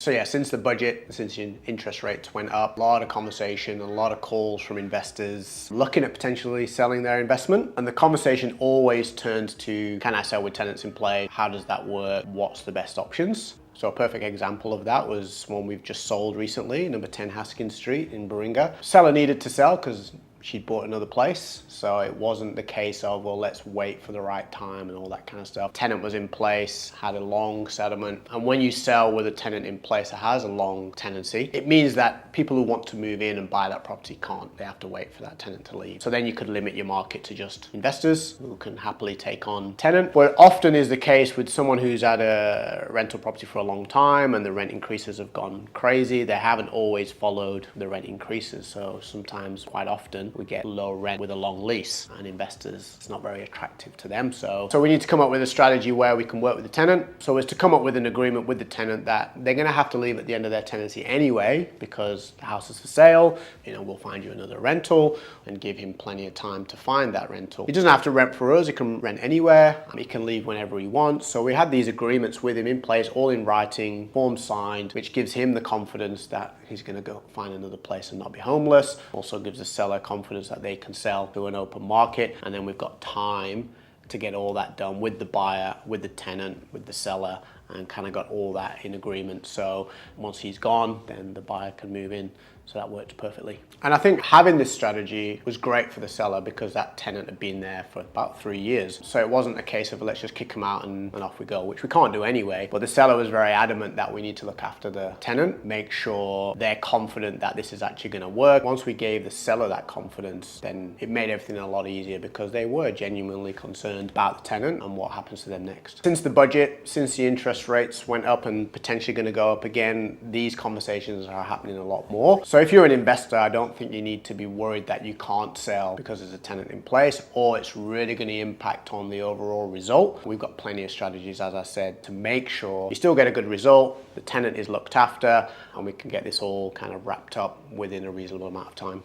So yeah, since the budget, since interest rates went up, a lot of conversation, a lot of calls from investors looking at potentially selling their investment. And the conversation always turns to, can I sell with tenants in place? How does that work? What's the best options? So a perfect example of that was one we've just sold recently, number 10 Haskins Street in Baringa. Seller needed to sell because she'd bought another place. So it wasn't the case of, well, let's wait for the right time and all that kind of stuff. Tenant was in place, had a long settlement. And when you sell with a tenant in place that has a long tenancy, it means that people who want to move in and buy that property can't. They have to wait for that tenant to leave. So then you could limit your market to just investors who can happily take on tenant. What often is the case with someone who's had a rental property for a long time and the rent increases have gone crazy, they haven't always followed the rent increases. So sometimes, quite often, we get low rent with a long lease, and investors, it's not very attractive to them. So we need to come up with a strategy where we can work with the tenant. So it's to come up with an agreement with the tenant that they're going to have to leave at the end of their tenancy anyway, because the house is for sale. We'll find you another rental and give him plenty of time to find that rental. He doesn't have to rent for us. He can rent anywhere. He can leave whenever he wants. So we had these agreements with him in place, all in writing, forms signed, which gives him the confidence that he's going to go find another place and not be homeless. Also gives the seller confidence that they can sell to an open market. And then we've got time to get all that done with the buyer, with the tenant, with the seller, and kind of got all that in agreement. So once he's gone, then the buyer can move in. So that worked perfectly. And I think having this strategy was great for the seller because that tenant had been there for about 3 years. So it wasn't a case of let's just kick them out and off we go, which we can't do anyway. But the seller was very adamant that we need to look after the tenant, make sure they're confident that this is actually going to work. Once we gave the seller that confidence, then it made everything a lot easier because they were genuinely concerned about the tenant and what happens to them next. Since the budget, since the interest rates went up and potentially going to go up again, these conversations are happening a lot more. So if you're an investor, I don't think you need to be worried that you can't sell because there's a tenant in place or it's really going to impact on the overall result. We've got plenty of strategies, as I said, to make sure you still get a good result, the tenant is looked after, and we can get this all kind of wrapped up within a reasonable amount of time.